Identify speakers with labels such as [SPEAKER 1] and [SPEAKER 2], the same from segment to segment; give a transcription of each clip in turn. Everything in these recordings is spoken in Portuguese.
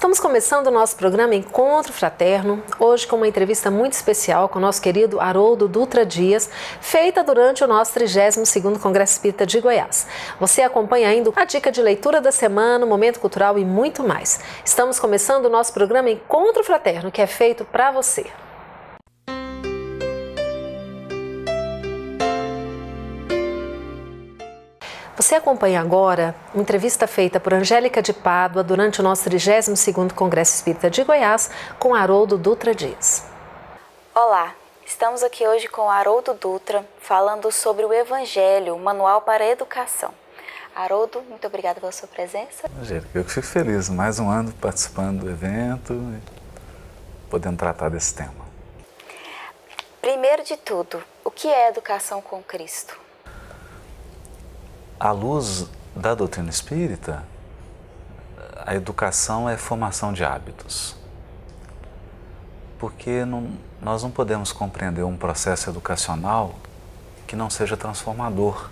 [SPEAKER 1] Estamos começando o nosso programa Encontro Fraterno, hoje com uma entrevista muito especial com o nosso querido Haroldo Dutra Dias, feita durante o nosso 32º Congresso Espírita de Goiás. Você acompanha ainda a dica de leitura da semana, o momento cultural e muito mais. Estamos começando o nosso programa Encontro Fraterno, que é feito para você. Você acompanha agora uma entrevista feita por Angélica de Pádua durante o nosso 32º Congresso Espírita de Goiás com Haroldo Dutra Dias.
[SPEAKER 2] Olá, estamos aqui hoje com Haroldo Dutra falando sobre o Evangelho, o Manual para a Educação. Haroldo, muito obrigada pela sua presença.
[SPEAKER 3] Angélica, eu que fico feliz, mais um ano participando do evento e podendo tratar desse tema.
[SPEAKER 2] Primeiro de tudo, o que é educação com Cristo?
[SPEAKER 3] À luz da doutrina espírita, a educação é formação de hábitos. Porque nós não podemos compreender um processo educacional que não seja transformador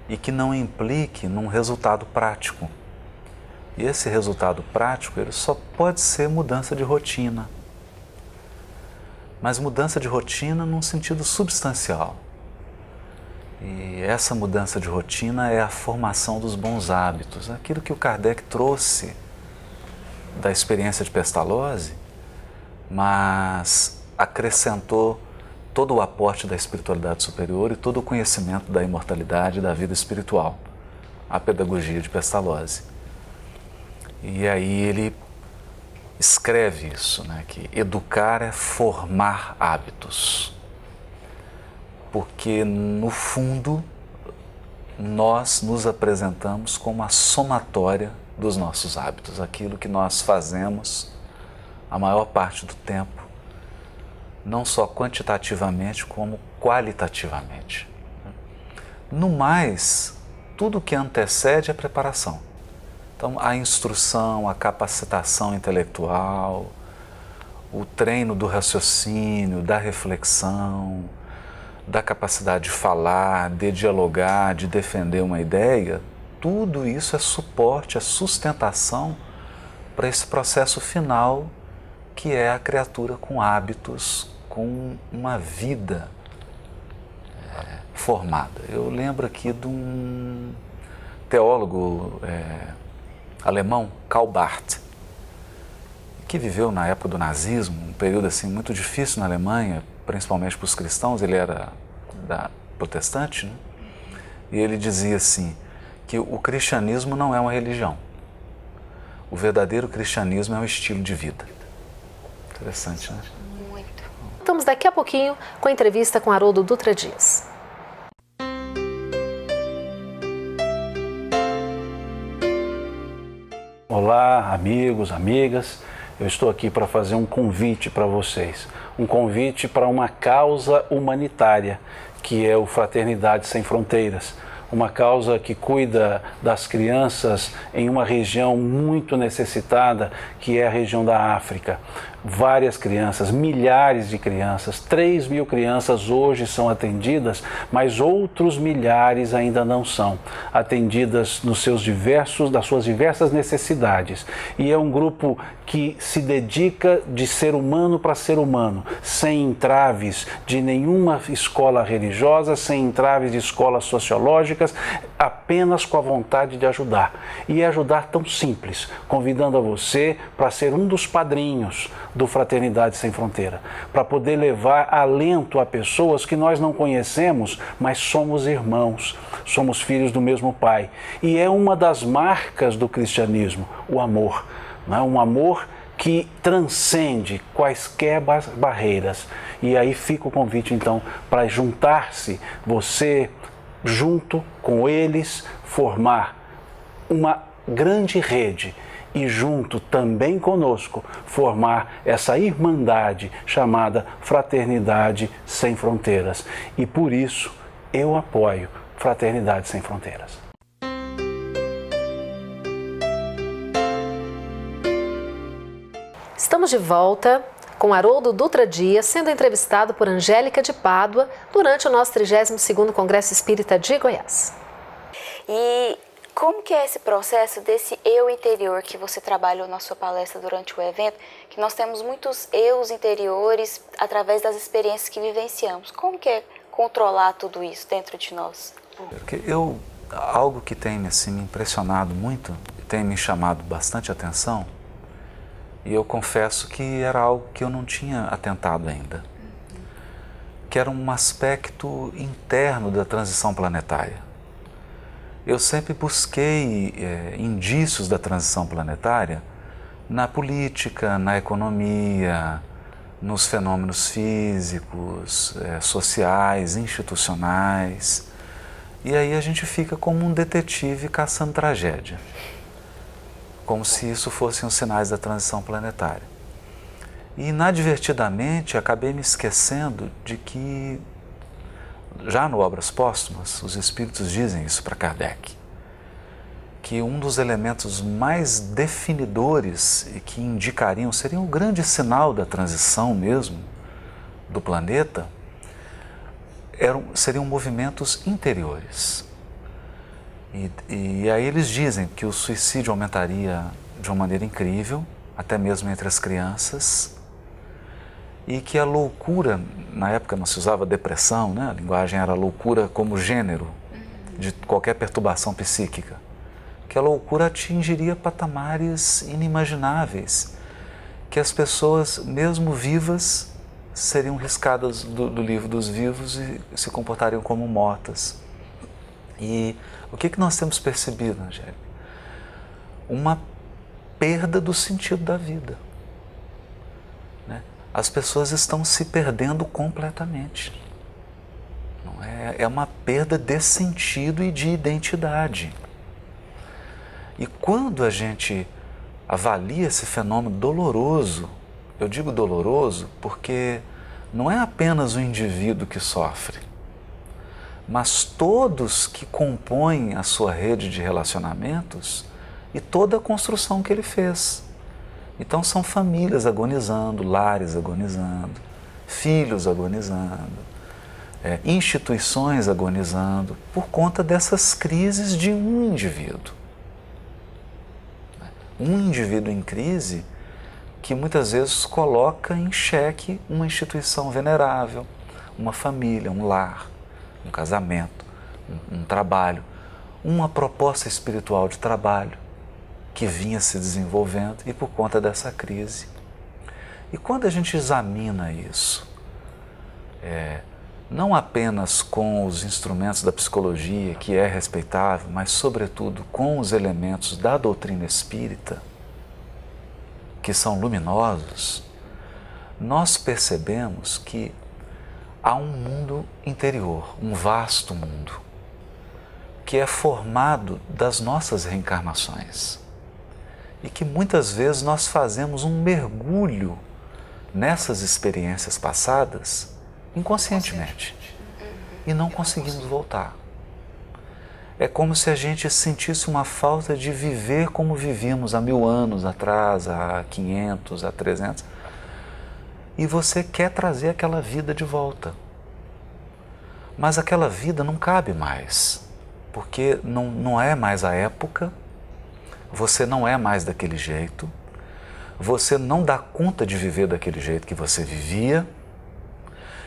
[SPEAKER 3] e que não implique num resultado prático. E esse resultado prático ele só pode ser mudança de rotina. Mas mudança de rotina num sentido substancial. E essa mudança de rotina é a formação dos bons hábitos, aquilo que o Kardec trouxe da experiência de Pestalozzi, mas acrescentou todo o aporte da espiritualidade superior e todo o conhecimento da imortalidade e da vida espiritual, a pedagogia de Pestalozzi. E aí ele escreve isso, né, que educar é formar hábitos. Porque, no fundo, nós nos apresentamos como a somatória dos nossos hábitos, aquilo que nós fazemos a maior parte do tempo, não só quantitativamente, como qualitativamente. No mais, tudo que antecede a preparação. Então, a instrução, a capacitação intelectual, o treino do raciocínio, da reflexão, da capacidade de falar, de dialogar, de defender uma ideia, tudo isso é suporte, é sustentação para esse processo final que é a criatura com hábitos, com uma vida formada. Eu lembro aqui de um teólogo alemão, Karl Barth, que viveu na época do nazismo, um período assim muito difícil na Alemanha, principalmente para os cristãos, ele era protestante, né? E ele dizia assim, que o cristianismo não é uma religião, o verdadeiro cristianismo é um estilo de vida. Interessante, né?
[SPEAKER 2] Muito.
[SPEAKER 1] Estamos daqui a pouquinho com a entrevista com Haroldo Dutra Dias.
[SPEAKER 4] Olá, amigos, amigas. Eu estou aqui para fazer um convite para vocês, um convite para uma causa humanitária, que é o Fraternidade Sem Fronteiras, uma causa que cuida das crianças em uma região muito necessitada, que é a região da África. Várias crianças, milhares de crianças, 3.000 crianças hoje são atendidas, mas outros milhares ainda não são atendidas nas suas diversas necessidades. E é um grupo que se dedica de ser humano para ser humano, sem entraves de nenhuma escola religiosa, sem entraves de escolas sociológicas, apenas com a vontade de ajudar. E é ajudar tão simples, convidando a você para ser um dos padrinhos do Fraternidade Sem Fronteira, para poder levar alento a pessoas que nós não conhecemos, mas somos irmãos, somos filhos do mesmo Pai. E é uma das marcas do cristianismo, o amor, não é? Um amor que transcende quaisquer barreiras. E aí fica o convite então para juntar-se, você junto com eles, formar uma grande rede e junto também conosco formar essa irmandade chamada Fraternidade Sem Fronteiras. E por isso eu apoio Fraternidade Sem Fronteiras.
[SPEAKER 1] Estamos de volta com Haroldo Dutra Dias, sendo entrevistado por Angélica de Pádua durante o nosso 32º Congresso Espírita de Goiás.
[SPEAKER 2] E Como que é esse processo desse eu interior que você trabalhou na sua palestra durante o evento, que nós temos muitos eus interiores através das experiências que vivenciamos. Como que é controlar tudo isso dentro de nós?
[SPEAKER 3] Algo que tem assim, me impressionado muito, tem me chamado bastante atenção, e eu confesso que era algo que eu não tinha atentado ainda, que era um aspecto interno da transição planetária. Eu sempre busquei indícios da transição planetária na política, na economia, nos fenômenos físicos, sociais, institucionais. E aí a gente fica como um detetive caçando tragédia, como se isso fossem os sinais da transição planetária. E inadvertidamente acabei me esquecendo de que, já no Obras Póstumas, os Espíritos dizem isso para Kardec, que um dos elementos mais definidores e que indicariam, seria um grande sinal da transição mesmo do planeta, seriam movimentos interiores. E aí eles dizem que o suicídio aumentaria de uma maneira incrível, até mesmo entre as crianças, e que a loucura, na época não se usava depressão, né? A linguagem era loucura como gênero de qualquer perturbação psíquica, que a loucura atingiria patamares inimagináveis, que as pessoas, mesmo vivas, seriam riscadas do livro dos vivos e se comportariam como mortas. E o que nós temos percebido, Angélica? Uma perda do sentido da vida. As pessoas estão se perdendo completamente. Não é? É uma perda de sentido e de identidade. E quando a gente avalia esse fenômeno doloroso, eu digo doloroso porque não é apenas o indivíduo que sofre, mas todos que compõem a sua rede de relacionamentos e toda a construção que ele fez. Então são famílias agonizando, lares agonizando, filhos agonizando, instituições agonizando por conta dessas crises de um indivíduo. Um indivíduo em crise que muitas vezes coloca em xeque uma instituição venerável, uma família, um lar, um casamento, um trabalho, uma proposta espiritual de trabalho que vinha se desenvolvendo e por conta dessa crise. E quando a gente examina isso, não apenas com os instrumentos da psicologia, que é respeitável, mas sobretudo com os elementos da doutrina espírita, que são luminosos, nós percebemos que há um mundo interior, um vasto mundo, que é formado das nossas reencarnações. E que muitas vezes nós fazemos um mergulho nessas experiências passadas inconscientemente e não conseguimos voltar. É como se a gente sentisse uma falta de viver como vivíamos há 1000 anos atrás, há 500, há 300, e você quer trazer aquela vida de volta. Mas aquela vida não cabe mais, porque não é mais a época. Você não é mais daquele jeito, você não dá conta de viver daquele jeito que você vivia,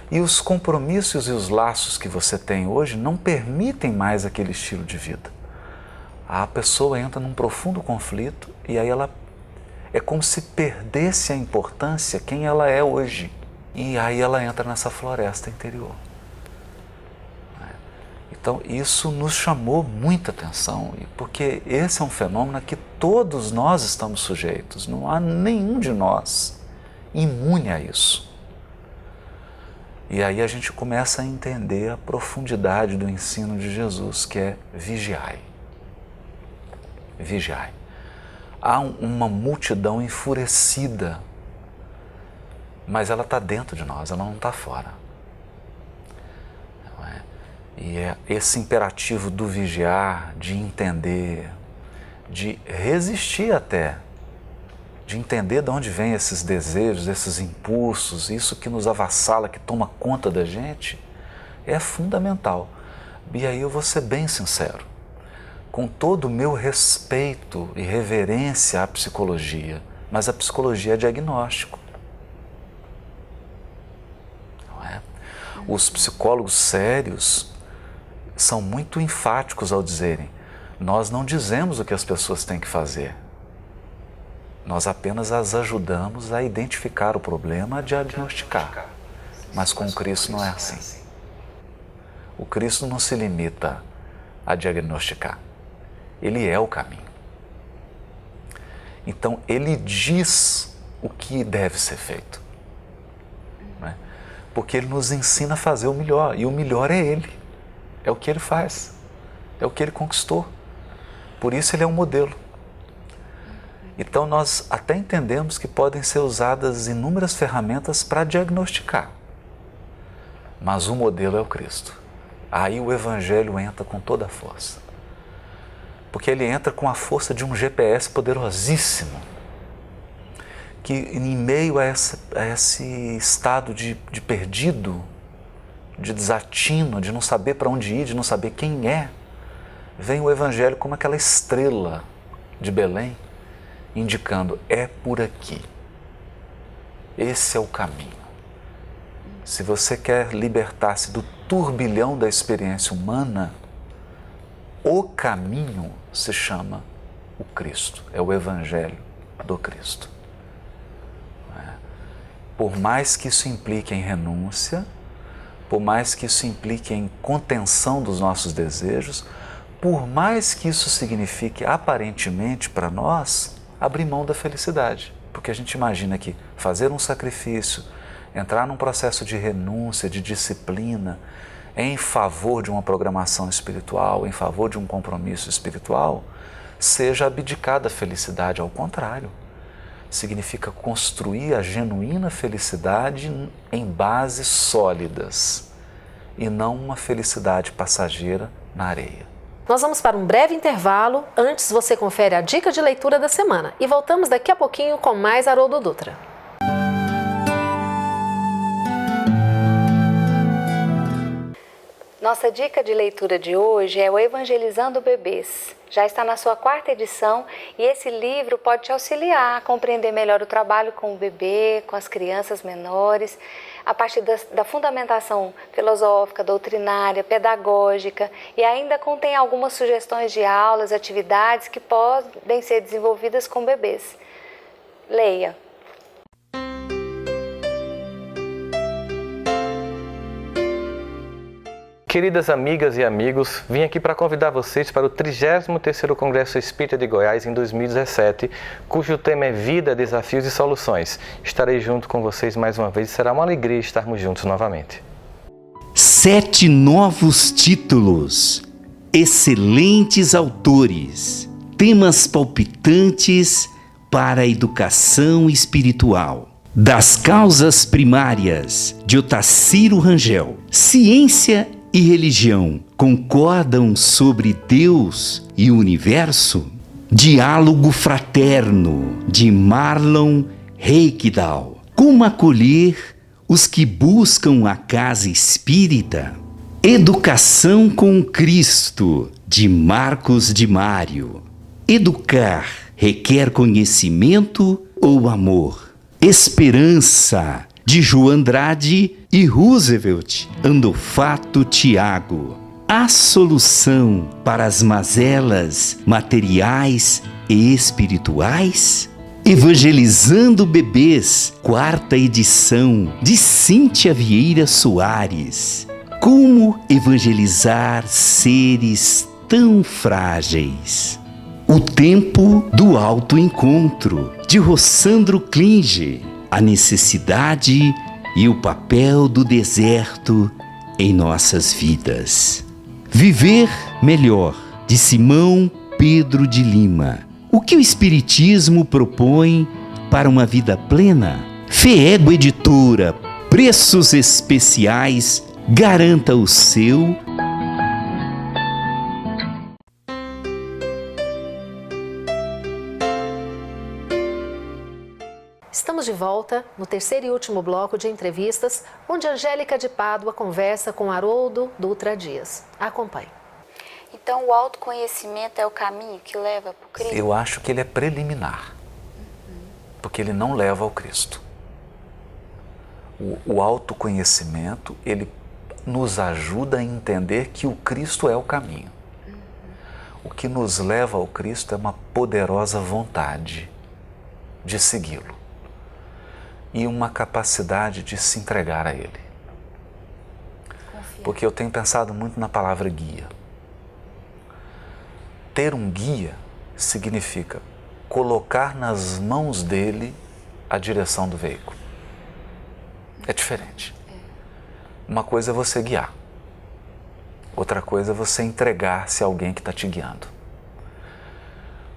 [SPEAKER 3] e os compromissos e os laços que você tem hoje não permitem mais aquele estilo de vida. A pessoa entra num profundo conflito e aí ela é como se perdesse a importância quem ela é hoje. E aí ela entra nessa floresta interior. Então, isso nos chamou muita atenção, porque esse é um fenômeno a que todos nós estamos sujeitos, não há nenhum de nós imune a isso. E aí a gente começa a entender a profundidade do ensino de Jesus, que é vigiai. Vigiai. Há uma multidão enfurecida, mas ela está dentro de nós, ela não está fora. E é esse imperativo do vigiar, de entender, de resistir até, de entender de onde vêm esses desejos, esses impulsos, isso que nos avassala, que toma conta da gente, é fundamental. E aí eu vou ser bem sincero. com todo o meu respeito e reverência à psicologia, mas a psicologia é diagnóstico. Não é? Os psicólogos sérios são muito enfáticos ao dizerem: nós não dizemos o que as pessoas têm que fazer. Nós apenas as ajudamos a identificar o problema, a diagnosticar. Mas com o Cristo não é assim. O Cristo não se limita a diagnosticar. Ele é o caminho. Então, ele diz o que deve ser feito. Não é? Porque ele nos ensina a fazer o melhor. E o melhor é ele. É o que ele faz. É o que ele conquistou. Por isso ele é um modelo. Então, nós até entendemos que podem ser usadas inúmeras ferramentas para diagnosticar. Mas o modelo é o Cristo. Aí o Evangelho entra com toda a força. Porque ele entra com a força de um GPS poderosíssimo, que em meio a esse estado de perdido, de desatino, de não saber para onde ir, de não saber quem é, vem o Evangelho como aquela estrela de Belém, indicando: é por aqui. Esse é o caminho. Se você quer libertar-se do turbilhão da experiência humana, o caminho se chama o Cristo, é o Evangelho do Cristo. Por mais que isso implique em renúncia, por mais que isso implique em contenção dos nossos desejos, por mais que isso signifique aparentemente para nós abrir mão da felicidade, porque a gente imagina que fazer um sacrifício, entrar num processo de renúncia, de disciplina, em favor de uma programação espiritual, em favor de um compromisso espiritual, seja abdicar da felicidade. Ao contrário, significa construir a genuína felicidade em bases sólidas e não uma felicidade passageira na areia.
[SPEAKER 1] Nós vamos para um breve intervalo. Antes, você confere a dica de leitura da semana e voltamos daqui a pouquinho com mais Haroldo Dutra.
[SPEAKER 2] Nossa dica de leitura de hoje é o Evangelizando Bebês. Já está na sua 4ª edição e esse livro pode te auxiliar a compreender melhor o trabalho com o bebê, com as crianças menores, a partir da fundamentação filosófica, doutrinária, pedagógica, e ainda contém algumas sugestões de aulas, atividades que podem ser desenvolvidas com bebês. Leia!
[SPEAKER 5] Queridas amigas e amigos, vim aqui para convidar vocês para o 33º Congresso Espírita de Goiás em 2017, cujo tema é Vida, Desafios e Soluções. Estarei junto com vocês mais uma vez e será uma alegria estarmos juntos novamente.
[SPEAKER 6] 7 novos títulos, excelentes autores, temas palpitantes para a educação espiritual. Das causas primárias, de Otacílio Rangel. Ciência e religião concordam sobre Deus e o universo? Diálogo fraterno, de Marlon Reikdal. Como acolher os que buscam a casa espírita? Educação com Cristo, de Marcos de Mário. Educar requer conhecimento ou amor? Esperança, de João Andrade e Roosevelt Andofato Tiago. A solução para as mazelas materiais e espirituais? Evangelizando Bebês, 4ª edição, de Cíntia Vieira Soares. Como evangelizar seres tão frágeis? O tempo do autoencontro, de Rossandro Klinge. A necessidade e o papel do deserto em nossas vidas. Viver melhor, de Simão Pedro de Lima. O que o Espiritismo propõe para uma vida plena? FEEGO Editora, preços especiais, garanta o seu.
[SPEAKER 1] Estamos de volta no 3º e último bloco de entrevistas, onde Angélica de Pádua conversa com Haroldo Dutra Dias. Acompanhe.
[SPEAKER 2] Então, o autoconhecimento é o caminho que leva para o Cristo?
[SPEAKER 3] Eu acho que ele é preliminar, porque ele não leva ao Cristo. O autoconhecimento, ele nos ajuda a entender que o Cristo é o caminho. O que nos leva ao Cristo é uma poderosa vontade de segui-lo e uma capacidade de se entregar a Ele. Porque eu tenho pensado muito na palavra guia. Ter um guia significa colocar nas mãos dele a direção do veículo. É diferente. Uma coisa é você guiar, outra coisa é você entregar-se a alguém que está te guiando.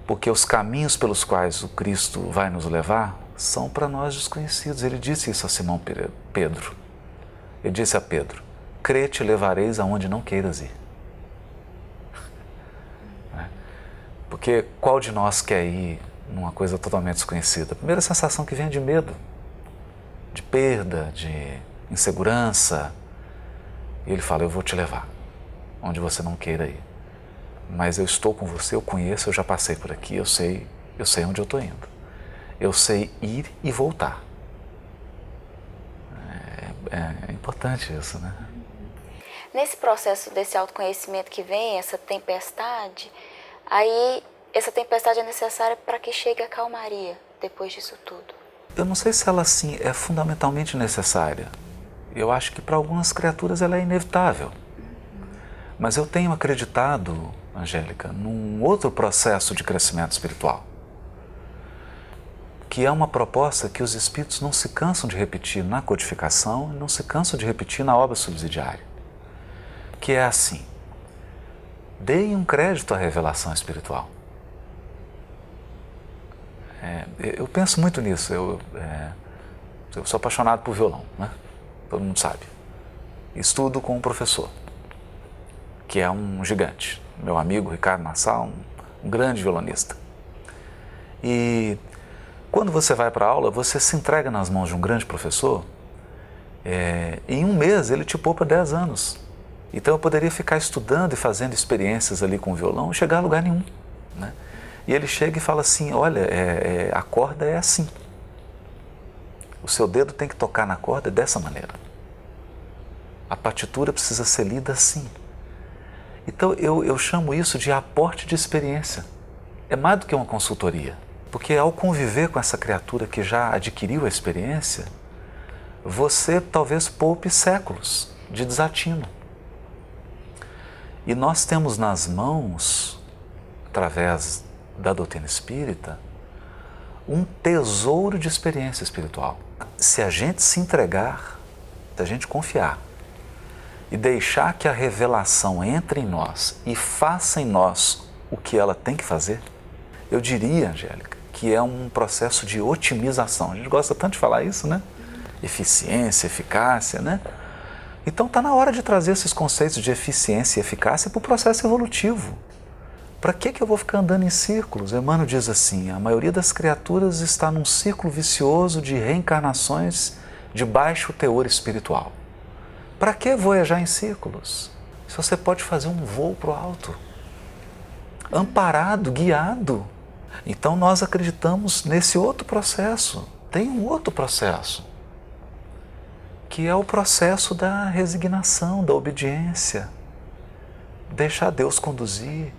[SPEAKER 3] Porque os caminhos pelos quais o Cristo vai nos levar são para nós desconhecidos. Ele disse isso a Simão Pedro. Ele disse a Pedro: crê, te levareis aonde não queiras ir. Porque qual de nós quer ir numa coisa totalmente desconhecida? A primeira sensação que vem é de medo, de perda, de insegurança. E ele fala: eu vou te levar onde você não queira ir. Mas eu estou com você, eu conheço, eu já passei por aqui, eu sei onde eu estou indo. Eu sei ir e voltar. É importante isso, né?
[SPEAKER 2] Nesse processo desse autoconhecimento que vem, essa tempestade, aí essa tempestade é necessária para que chegue a calmaria depois disso tudo.
[SPEAKER 3] Eu não sei se ela, assim, é fundamentalmente necessária. Eu acho que para algumas criaturas ela é inevitável. Mas eu tenho acreditado, Angélica, num outro processo de crescimento espiritual, que é uma proposta que os espíritos não se cansam de repetir na codificação e não se cansam de repetir na obra subsidiária, que é assim: deem um crédito à revelação espiritual. Eu penso muito nisso. Eu sou apaixonado por violão, né? Todo mundo sabe. Estudo com um professor, que é um gigante, meu amigo Ricardo Nassau, um grande violonista. E quando você vai para a aula, você se entrega nas mãos de um grande professor, em um mês ele te poupa 10 anos. Então eu poderia ficar estudando e fazendo experiências ali com o violão e chegar a lugar nenhum, né? E ele chega e fala assim: olha, a corda é assim. O seu dedo tem que tocar na corda dessa maneira. A partitura precisa ser lida assim. Então eu chamo isso de aporte de experiência. É mais do que uma consultoria. Porque ao conviver com essa criatura que já adquiriu a experiência, você talvez poupe séculos de desatino. E nós temos nas mãos, através da doutrina espírita, um tesouro de experiência espiritual. Se a gente se entregar, se a gente confiar e deixar que a revelação entre em nós e faça em nós o que ela tem que fazer, eu diria, Angélica, que é um processo de otimização. A gente gosta tanto de falar isso, né? Eficiência, eficácia, né? Então está na hora de trazer esses conceitos de eficiência e eficácia para o processo evolutivo. Para que eu vou ficar andando em círculos? Emmanuel diz assim: a maioria das criaturas está num círculo vicioso de reencarnações de baixo teor espiritual. Para que voyajar em círculos? Se você pode fazer um voo para o alto, amparado, guiado. Então nós acreditamos nesse outro processo. Tem um outro processo, que é o processo da resignação, da obediência. Deixar Deus conduzir,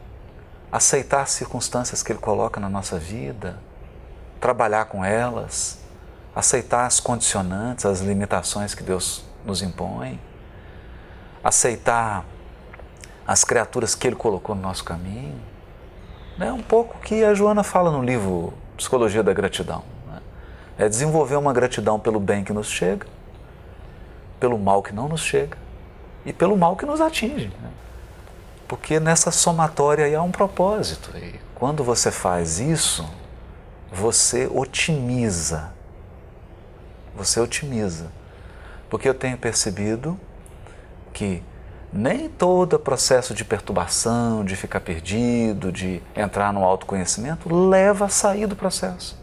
[SPEAKER 3] aceitar as circunstâncias que Ele coloca na nossa vida, trabalhar com elas, aceitar as condicionantes, as limitações que Deus nos impõe, aceitar as criaturas que Ele colocou no nosso caminho. É um pouco que a Joana fala no livro Psicologia da Gratidão, né? É desenvolver uma gratidão pelo bem que nos chega, pelo mal que não nos chega e pelo mal que nos atinge, né? Porque nessa somatória aí há um propósito. E quando você faz isso, você otimiza. Você otimiza. Porque eu tenho percebido que nem todo processo de perturbação, de ficar perdido, de entrar no autoconhecimento, leva a sair do processo.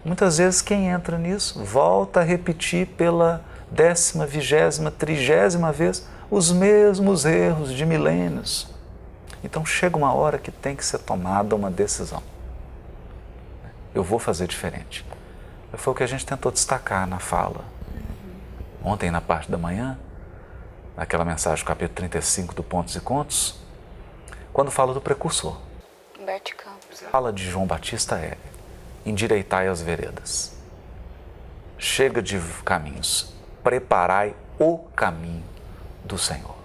[SPEAKER 3] Muitas vezes quem entra nisso volta a repetir pela 10ª, 20ª, 30ª vez os mesmos erros de milênios. Então chega uma hora que tem que ser tomada uma decisão. Eu vou fazer diferente. Foi o que a gente tentou destacar na fala. Ontem, na parte da manhã, naquela mensagem do capítulo 35 do Pontos e Contos, quando fala do precursor.
[SPEAKER 2] Humberto Campos.
[SPEAKER 3] Fala de João Batista é: endireitai as veredas. Chega de caminhos, preparai o caminho do Senhor.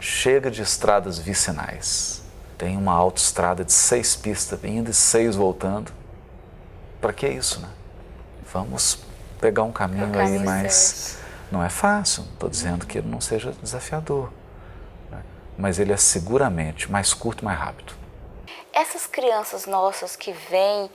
[SPEAKER 3] Chega de estradas vicinais. Tem uma autoestrada de 6 pistas indo e 6 voltando. Para que isso, né? Vamos pegar um caminho aí mais... Não é fácil, estou dizendo que ele não seja desafiador, né? Mas ele é seguramente mais curto e mais rápido.
[SPEAKER 2] Essas crianças nossas que vêm,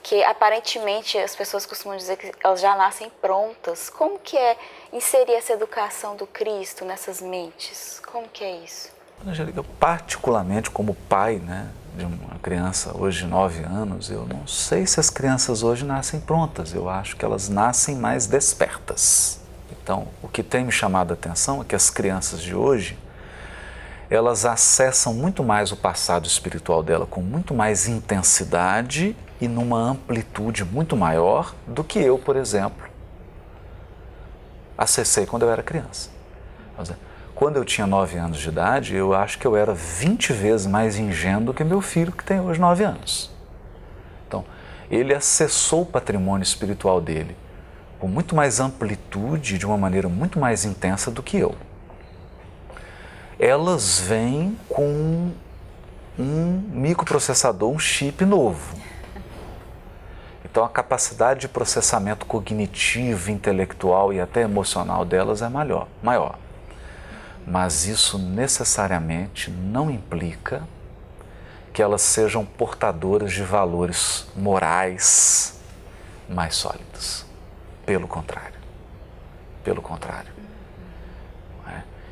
[SPEAKER 2] que aparentemente as pessoas costumam dizer que elas já nascem prontas, como que é inserir essa educação do Cristo nessas mentes? Como que é isso?
[SPEAKER 3] Angélica, particularmente como pai, né, de uma criança hoje de 9 anos, eu não sei se as crianças hoje nascem prontas, eu acho que elas nascem mais despertas. Então, o que tem me chamado a atenção é que as crianças de hoje, elas acessam muito mais o passado espiritual dela com muito mais intensidade e numa amplitude muito maior do que eu, por exemplo, acessei quando eu era criança. Quando eu tinha 9 anos de idade, eu acho que eu era 20 vezes mais ingênuo do que meu filho, que tem hoje 9 anos. Então, ele acessou o patrimônio espiritual dele com muito mais amplitude, de uma maneira muito mais intensa do que eu. Elas vêm com um microprocessador, um chip novo. Então a capacidade de processamento cognitivo, intelectual e até emocional delas é maior. Mas isso necessariamente não implica que elas sejam portadoras de valores morais mais sólidos. Pelo contrário. Pelo contrário.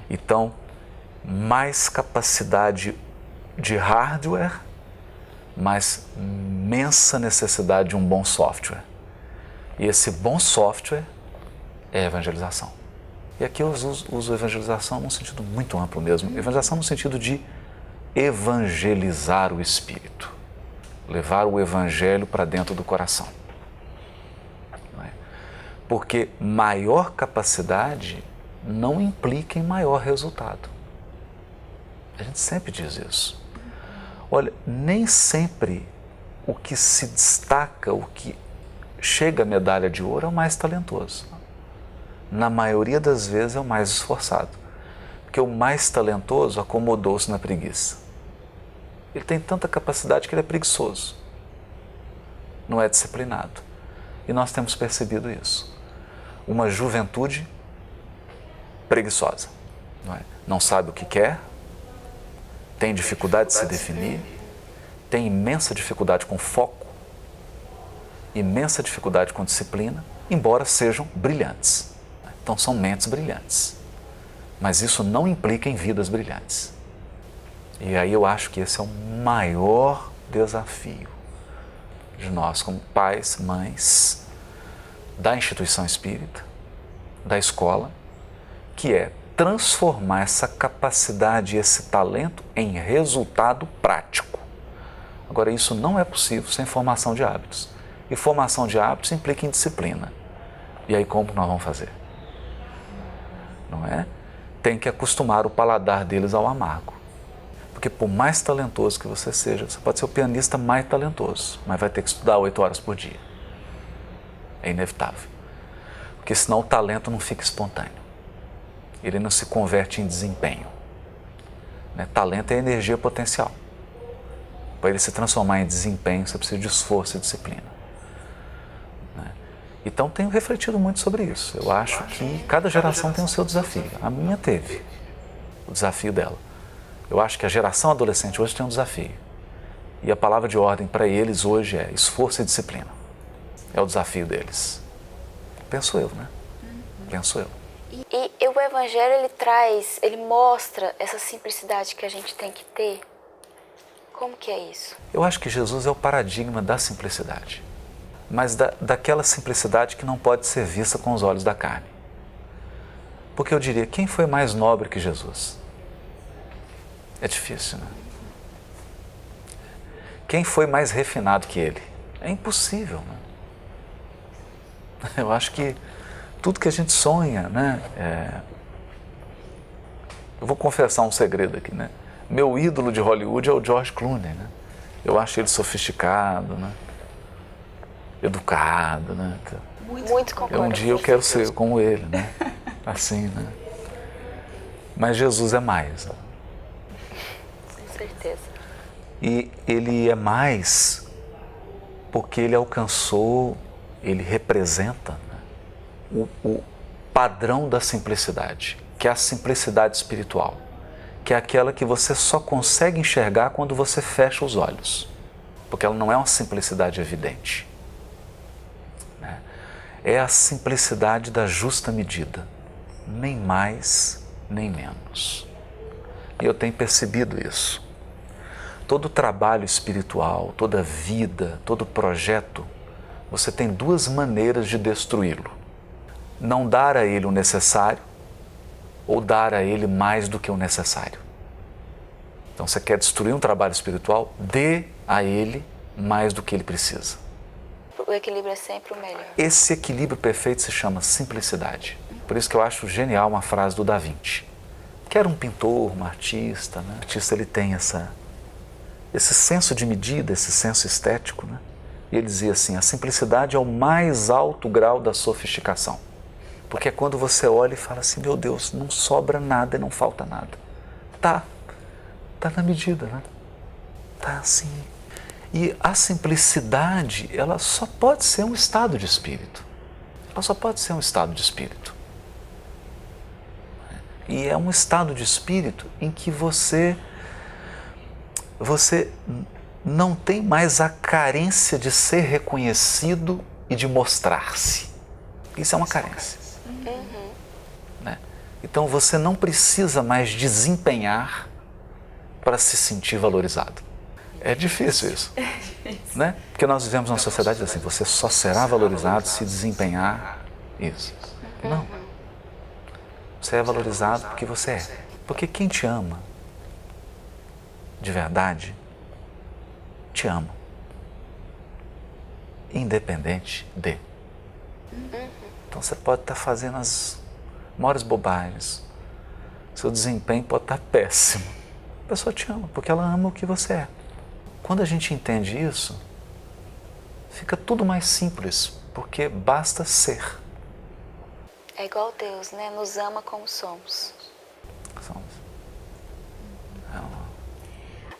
[SPEAKER 3] Então, mais capacidade de hardware, mas imensa necessidade de um bom software. E esse bom software é evangelização. E aqui eu uso evangelização num sentido muito amplo mesmo. Evangelização no sentido de evangelizar o espírito. Levar o evangelho para dentro do coração. Porque maior capacidade não implica em maior resultado. A gente sempre diz isso. Olha, nem sempre o que se destaca, o que chega à medalha de ouro é o mais talentoso. Na maioria das vezes é o mais esforçado. Porque o mais talentoso acomodou-se na preguiça. Ele tem tanta capacidade que ele é preguiçoso. Não é disciplinado. E nós temos percebido isso. Uma juventude preguiçosa. Não sabe o que quer, tem dificuldade de se definir, tem imensa dificuldade com foco, imensa dificuldade com disciplina, embora sejam brilhantes. Então são mentes brilhantes. Mas isso não implica em vidas brilhantes. E aí eu acho que esse é o maior desafio de nós como pais, mães, da instituição espírita, da escola, que é transformar essa capacidade, esse talento em resultado prático. Agora, isso não é possível sem formação de hábitos. E formação de hábitos implica em disciplina. E aí como nós vamos fazer? Não é? Tem que acostumar o paladar deles ao amargo. Porque por mais talentoso que você seja, você pode ser o pianista mais talentoso, mas vai ter que estudar 8 horas por dia. É inevitável. Porque senão o talento não fica espontâneo. Ele não se converte em desempenho. Talento é energia potencial. Para ele se transformar em desempenho, você precisa de esforço e disciplina. Então, tenho refletido muito sobre isso. Eu acho que cada geração tem o seu desafio. A minha teve o desafio dela. Eu acho que a geração adolescente hoje tem um desafio. E a palavra de ordem para eles hoje é esforço e disciplina. É o desafio deles. Penso eu, né? Penso eu.
[SPEAKER 2] E o Evangelho, ele mostra essa simplicidade que a gente tem que ter. Como que é isso?
[SPEAKER 3] Eu acho que Jesus é o paradigma da simplicidade. Mas daquela simplicidade que não pode ser vista com os olhos da carne. Porque eu diria, quem foi mais nobre que Jesus? É difícil, né? Quem foi mais refinado que ele? É impossível, né? Eu acho que tudo que a gente sonha, né? Eu vou confessar um segredo aqui, né? Meu ídolo de Hollywood é o George Clooney, né? Eu acho ele sofisticado, né? Educado, né?
[SPEAKER 2] Muito concordo.
[SPEAKER 3] Um dia eu quero ser como ele, né? Assim, né? Mas Jesus é mais, né?
[SPEAKER 2] Com certeza.
[SPEAKER 3] E ele é mais porque ele alcançou, ele representa, né, o padrão da simplicidade, que é a simplicidade espiritual, que é aquela que você só consegue enxergar quando você fecha os olhos, porque ela não é uma simplicidade evidente, né? É a simplicidade da justa medida, nem mais nem menos. E eu tenho percebido isso. Todo trabalho espiritual, toda vida, todo projeto, você tem duas maneiras de destruí-lo. Não dar a ele o necessário ou dar a ele mais do que o necessário. Então, você quer destruir um trabalho espiritual, dê a ele mais do que ele precisa.
[SPEAKER 2] O equilíbrio é sempre o melhor.
[SPEAKER 3] Esse equilíbrio perfeito se chama simplicidade. Por isso que eu acho genial uma frase do Da Vinci, que era um pintor, um artista, né? O artista, ele tem esse senso de medida, esse senso estético, né? E ele dizia assim, a simplicidade é o mais alto grau da sofisticação. Porque é quando você olha e fala assim, meu Deus, não sobra nada e não falta nada. Tá na medida, né? Tá assim. E a simplicidade, ela só pode ser um estado de espírito. Ela só pode ser um estado de espírito. E é um estado de espírito em que você não tem mais a carência de ser reconhecido e de mostrar-se. Isso é uma carência. Né? Então você não precisa mais desempenhar para se sentir valorizado. É difícil isso, né? Porque nós vivemos numa sociedade assim, você só será valorizado se desempenhar isso. Não. Você é valorizado porque você é. Porque quem te ama de verdade, te ama. Independente de. Então você pode estar fazendo as maiores bobagens. Seu desempenho pode estar péssimo. A pessoa te ama, porque ela ama o que você é. Quando a gente entende isso, fica tudo mais simples, porque basta ser.
[SPEAKER 2] É igual Deus, né? Nos ama como somos.
[SPEAKER 3] Somos.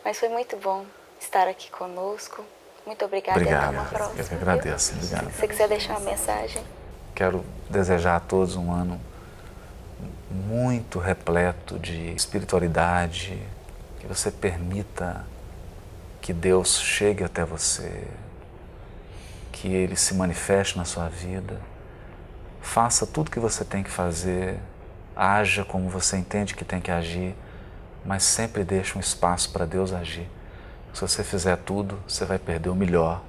[SPEAKER 2] Mas foi muito bom estar aqui conosco. Muito obrigada e até uma próxima.
[SPEAKER 3] Eu que agradeço. Obrigado.
[SPEAKER 2] Se você quiser deixar uma mensagem.
[SPEAKER 3] Quero desejar a todos um ano muito repleto de espiritualidade, que você permita que Deus chegue até você, que Ele se manifeste na sua vida, faça tudo que você tem que fazer, haja como você entende que tem que agir, mas sempre deixe um espaço para Deus agir. Se você fizer tudo, você vai perder o melhor,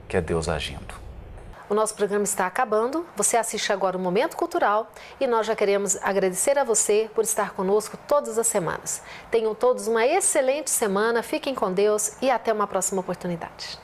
[SPEAKER 3] que é Deus agindo.
[SPEAKER 1] O nosso programa está acabando, você assiste agora o Momento Cultural e nós já queremos agradecer a você por estar conosco todas as semanas. Tenham todos uma excelente semana, fiquem com Deus e até uma próxima oportunidade.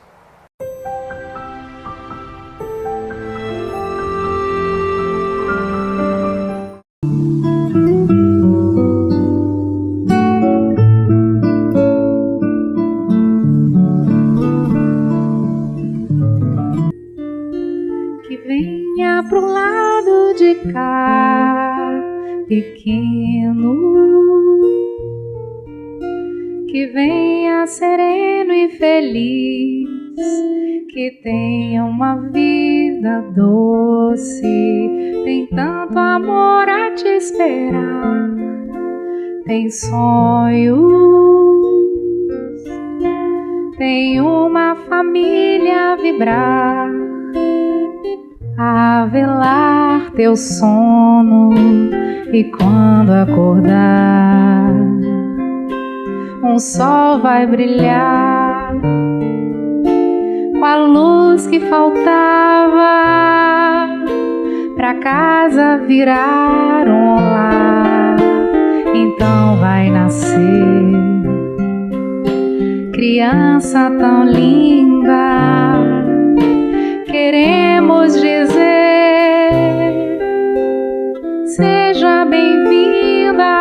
[SPEAKER 7] Pro lado de cá, pequeno, que venha sereno e feliz, que tenha uma vida doce, tem tanto amor a te esperar, tem sonhos, tem uma família a vibrar, a velar teu sono, e quando acordar, um sol vai brilhar com a luz que faltava pra casa virar um lar. Então vai nascer criança tão linda. Queremos dizer: seja bem-vinda.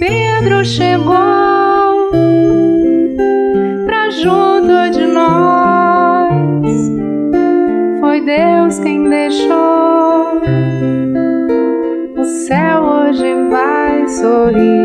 [SPEAKER 7] Pedro chegou pra junto de nós. Foi Deus quem deixou. O céu hoje vai sorrir.